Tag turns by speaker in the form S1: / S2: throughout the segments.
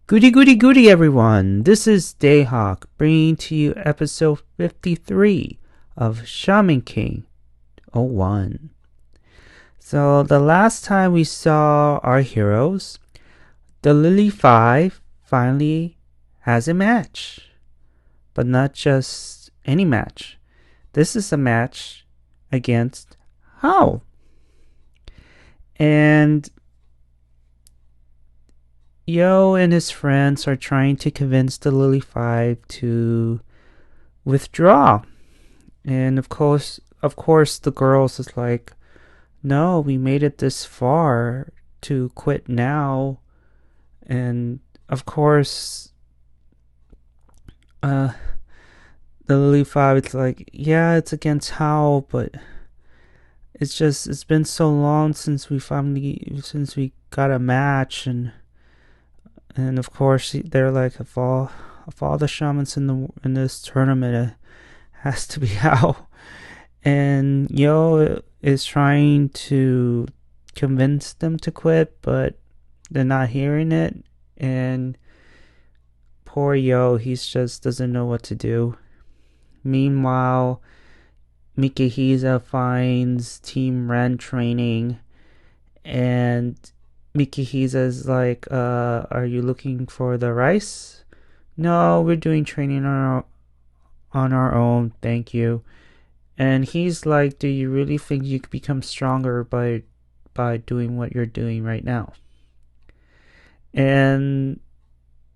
S1: Goody goody goody everyone, this is Dayhawk bringing to you episode 53 of Shaman King 01. So the last time we saw our heroes, the Lilly 5 finally has a match. But not just any match. This is a match against Hao. And Yo and his friends are trying to convince the Lilly 5 to withdraw. And of course the girls is like, no, we made it this far to quit now. And of course, the Lilly 5 is like, yeah, it's against Hao, but it's been so long since we got a match, and of course they're like, if all the shamans in this tournament, it has to be Hao. And Yo is trying to convince them to quit, but they're not hearing it. And poor Yo, he just doesn't know what to do. Meanwhile, Mikihisa finds Team Ren training, and Mikihisa is like, are you looking for the rice? No, we're doing training on our own, thank you. And he's like, do you really think you could become stronger by doing what you're doing right now? And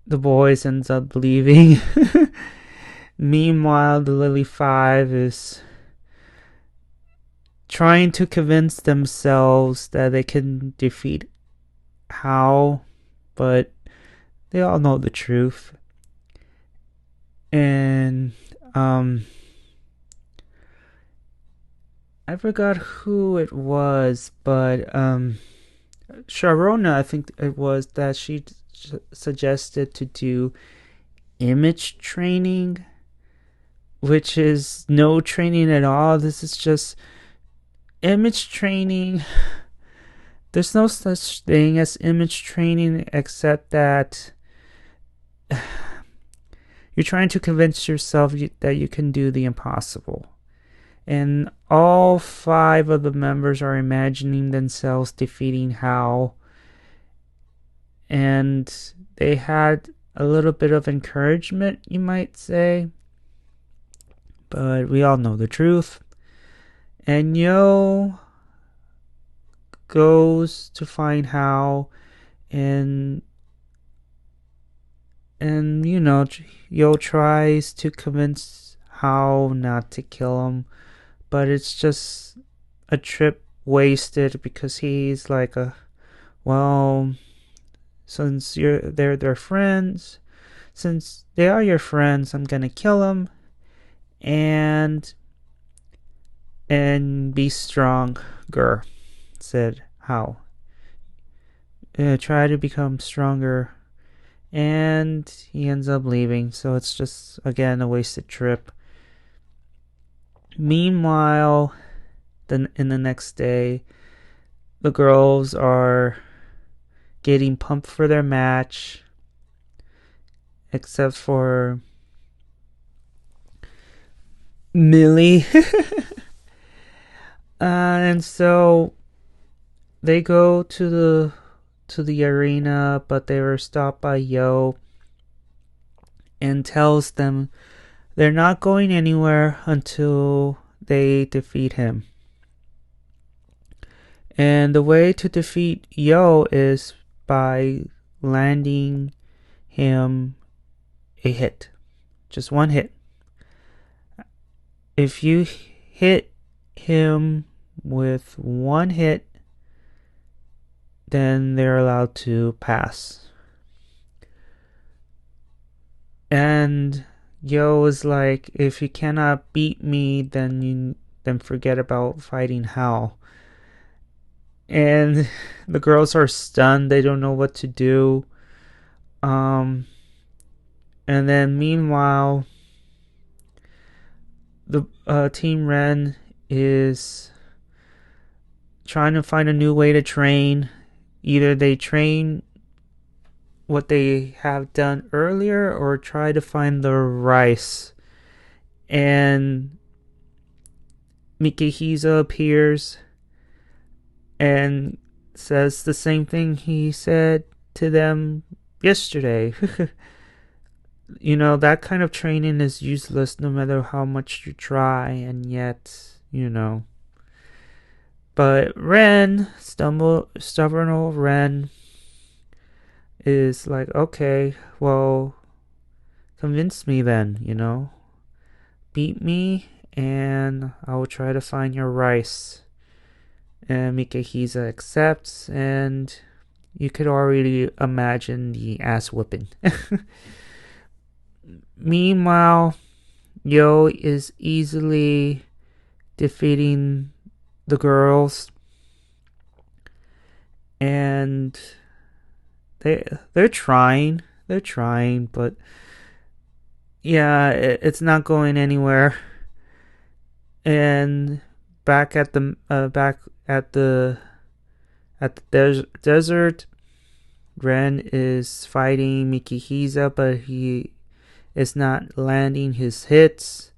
S1: the boys ends up leaving. Meanwhile, the Lilly 5 is trying to convince themselves that they can defeat Hao, but they all know the truth. And I forgot who it was, but Sharona, I think it was, that she suggested to do image training, which is no training at all. This is just image training. There's no such thing as image training, except that you're trying to convince yourself that you can do the impossible. And all 5 of the members are imagining themselves defeating Hao. And they had a little bit of encouragement, you might say. But we all know the truth. And Yo goes to find Hao, and Yo tries to convince Hao not to kill him, but it's just a trip wasted, because he's like, since they're their friends, since they are your friends, I'm gonna kill them and be stronger, said Hao. Try to become stronger. And he ends up leaving, so it's just, again, a wasted trip. Meanwhile, in the next day, the girls are getting pumped for their match, except for Millie. And so they go to the arena, but they were stopped by Yo, and tells them they're not going anywhere until they defeat him. And the way to defeat Yo is by landing him a hit. Just one hit. If you hit him with one hit, then they're allowed to pass. And Yo is like, if you cannot beat me, then forget about fighting Hao. And the girls are stunned. They don't know what to do. And then meanwhile, the Team Ren is trying to find a new way to train. Either they train what they have done earlier or try to find the rice. And Mikihisa appears and says the same thing he said to them yesterday. That kind of training is useless no matter how much you try, and yet, But Ren, stubborn old Ren, is like, okay, well, convince me then, beat me, and I will try to find your rice. And Mikihisa accepts, and you could already imagine the ass whipping. Meanwhile, Yo is easily defeating the girls, and they're trying, but yeah, it's not going anywhere. And back at the desert, Ren is fighting Mikihisa, but he is not landing his hits.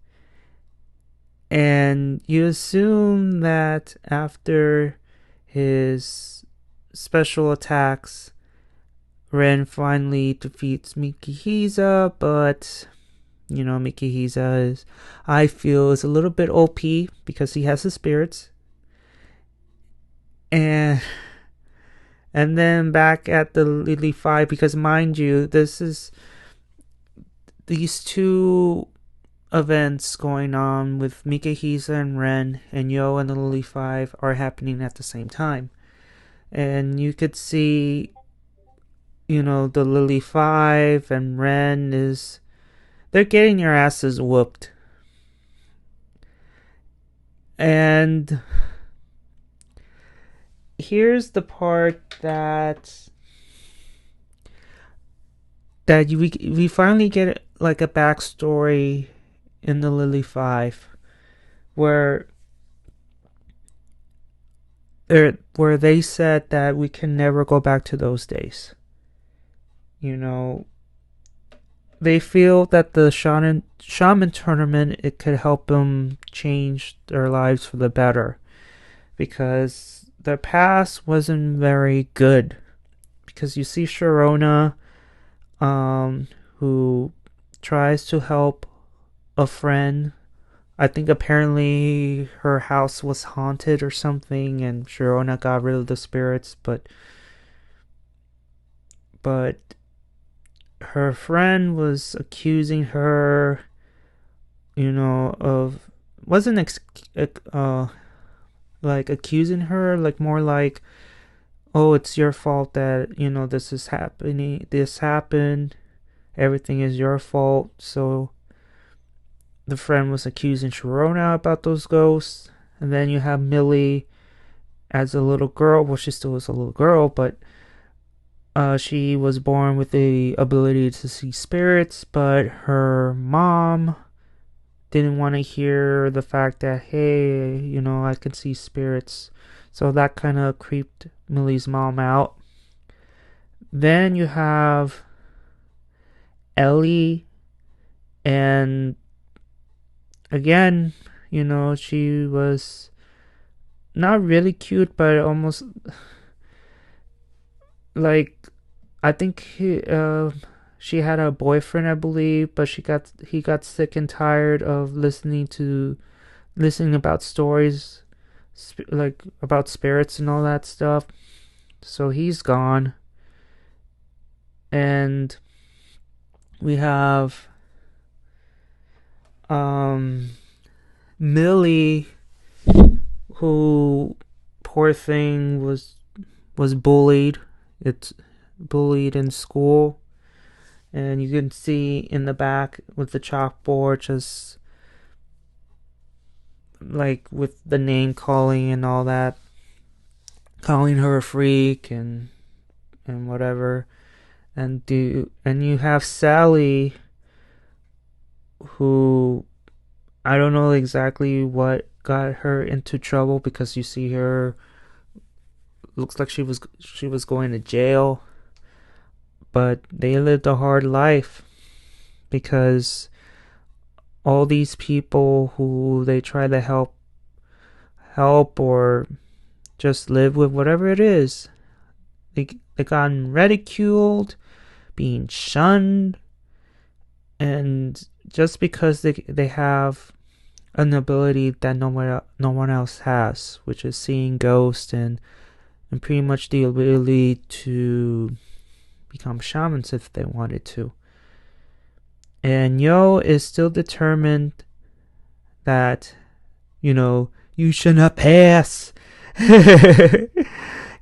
S1: And you assume that after his special attacks, Ren finally defeats Mikihisa, but Mikihisa I feel is a little bit OP because he has the spirits. And then back at the Lilly 5, because mind you, these two events going on with Mikihisa and Ren and Yo and the Lilly 5 are happening at the same time. And you could see, the Lilly 5 and Ren they're getting your asses whooped. And here's the part that we finally get like a backstory in the Lilly 5 where they said that we can never go back to those days. They feel that the Shaman tournament, it could help them change their lives for the better, because their past wasn't very good. Because you see Sharona, who tries to help a friend. I think apparently her house was haunted or something, and Sharona got rid of the spirits, but her friend was accusing her, of wasn't like accusing her, like more like, oh, it's your fault that this happened, everything is your fault. So the friend was accusing Sharona about those ghosts. And then you have Millie as a little girl. Well, she still is a little girl, but she was born with the ability to see spirits, but her mom didn't want to hear the fact that, hey, I can see spirits. So that kind of creeped Millie's mom out. Then you have Ellie, and again, she was not really cute, but almost like, I think she had a boyfriend, I believe, but he got sick and tired of listening about stories, like about spirits and all that stuff. So he's gone. And we have Millie, who, poor thing, was bullied. It's bullied in school, and you can see in the back with the chalkboard, just like with the name calling and all that, calling her a freak and whatever. And you have Sally, who I don't know exactly what got her into trouble, because you see her, looks like she was going to jail. but they lived a hard life because all these people who they try to help or just live with whatever it is, they gotten ridiculed, being shunned, and just because they have an ability that no one else has, which is seeing ghosts and pretty much the ability to become shamans if they wanted to. And Yo is still determined that, you should not pass. Yeah,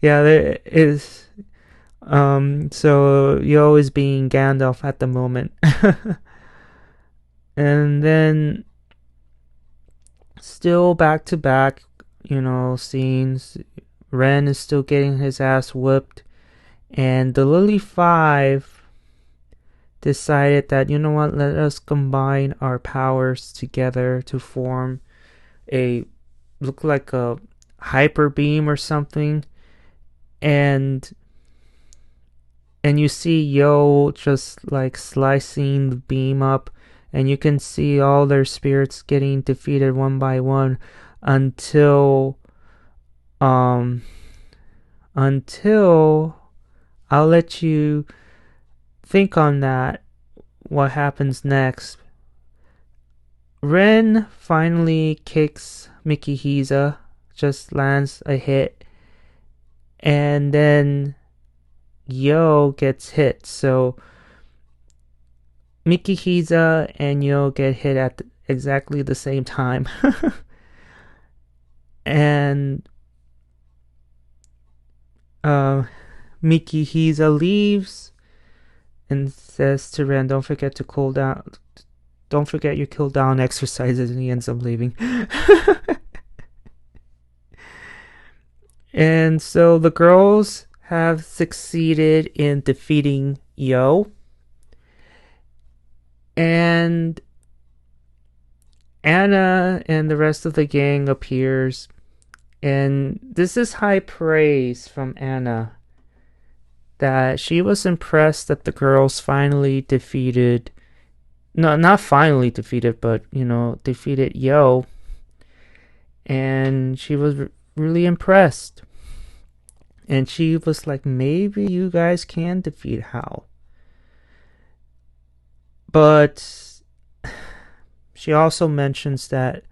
S1: there is. So Yo is being Gandalf at the moment. And then still back to back, scenes. Ren is still getting his ass whipped. And the Lilly 5 decided that, let us combine our powers together to form look like a hyper beam or something. And you see Yo just like slicing the beam up, and you can see all their spirits getting defeated one by one until I'll let you think on that, what happens next. Ren finally kicks Mikihisa, just lands a hit, and then Yo gets hit. So Mikihisa and Yo get hit at exactly the same time. And Mikihisa leaves and says to Ren, don't forget to cool down. Don't forget your cool down exercises, and he ends up leaving. And so the girls have succeeded in defeating Yo. And Anna and the rest of the gang appears. And this is high praise from Anna, that she was impressed that the girls finally defeated, no, not finally defeated, but, defeated Yo. And she was really impressed. And she was like, maybe you guys can defeat Hao. But she also mentions that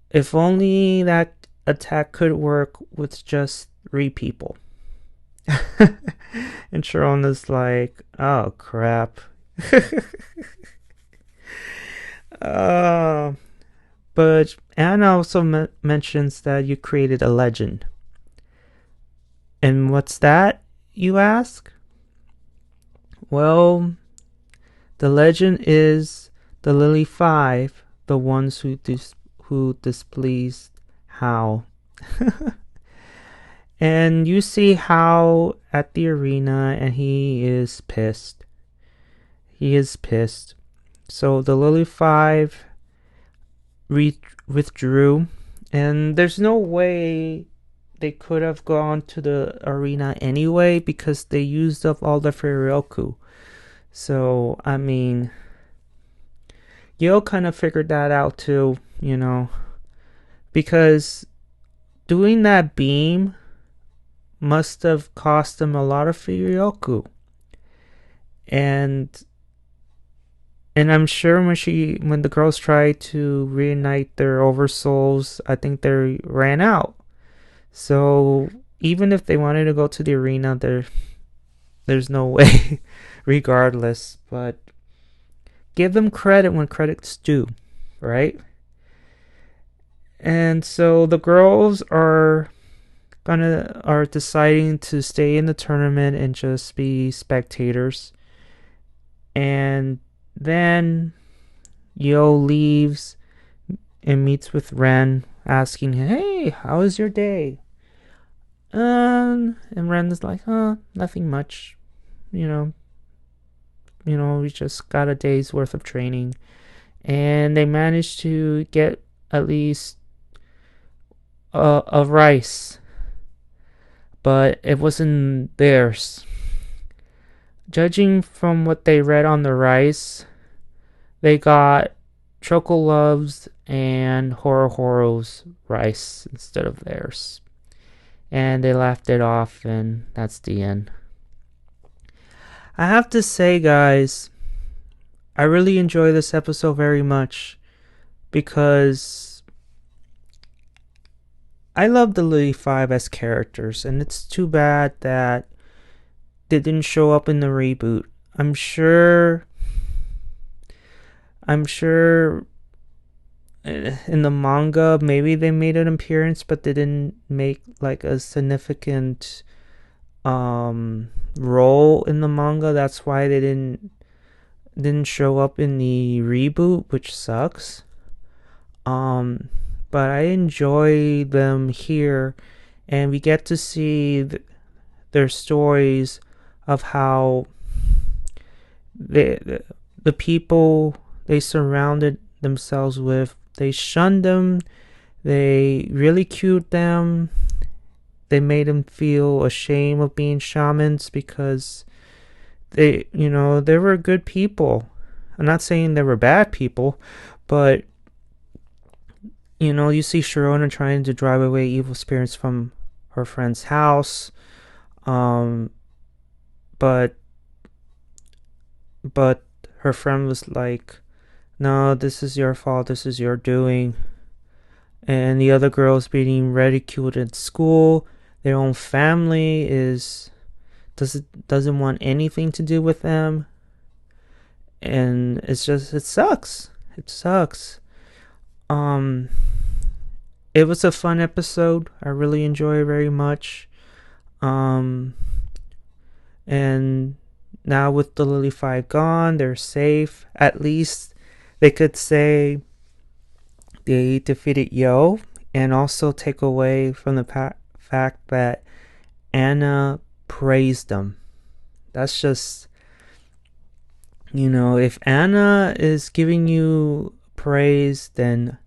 S1: if only that attack could work with just 3 people. And Sharon is like, oh crap. But Anna also mentions that you created a legend. And what's that, you ask? Well, the legend is the Lilly 5, the ones who displeased Hao. And you see Hao at the arena, and he is pissed. He is pissed. So the Lilly 5 withdrew, and there's no way they could have gone to the arena anyway because they used up all the Furyoku. So, I mean, Yo kind of figured that out too, because doing that beam must have cost them a lot of Furyoku. And I'm sure when the girls tried to reunite their oversouls, I think they ran out. So even if they wanted to go to the arena, there's no way, regardless. But give them credit when credit's due, right? And so the girls are deciding to stay in the tournament and just be spectators. And then Yo leaves and meets with Ren, asking him, hey, how was your day? And Ren is like, nothing much. We just got a day's worth of training. And they managed to get at least a rice. But it wasn't theirs. judging from what they read on the rice, they got Choco Loves and Horo's rice instead of theirs. And they laughed it off, and that's the end. I have to say, guys, I really enjoy this episode very much because I love the Lilly 5 as characters, and it's too bad that they didn't show up in the reboot. I'm sure in the manga maybe they made an appearance, but they didn't make like a significant role in the manga. That's why they didn't show up in the reboot, which sucks. But I enjoy them here, and we get to see their stories of how the people they surrounded themselves with, they shunned them, they really cued them, they made them feel ashamed of being shamans because they were good people. I'm not saying they were bad people, but you see Sharona trying to drive away evil spirits from her friend's house, but her friend was like, no, this is your fault, this is your doing. And the other girls being ridiculed at school, their own family doesn't want anything to do with them, and it sucks. It was a fun episode. I really enjoy it very much. And now with the Lilly 5 gone, they're safe. At least they could say they defeated Yo, and also take away from the fact that Anna praised them. That's just, if Anna is giving you praise, then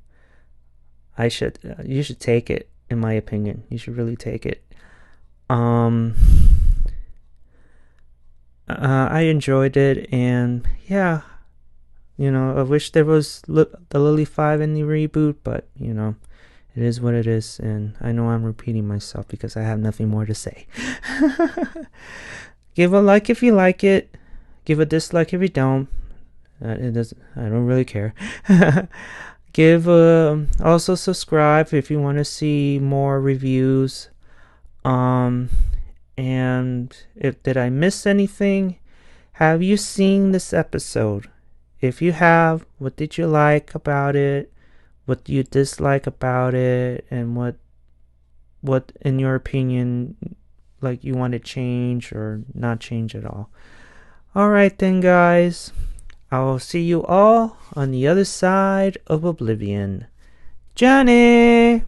S1: you should take it. In my opinion, you should really take it. I enjoyed it, and yeah, I wish there was the Lilly 5 in the reboot, but it is what it is, and I know I'm repeating myself because I have nothing more to say. Give a like if you like it. Give a dislike if you don't. It doesn't. I don't really care. Also subscribe if you want to see more reviews. And did I miss anything? Have you seen this episode? If you have, what did you like about it? What do you dislike about it? And what in your opinion, like, you want to change or not change at all? Alright then, guys. I will see you all on the other side of oblivion. Johnny!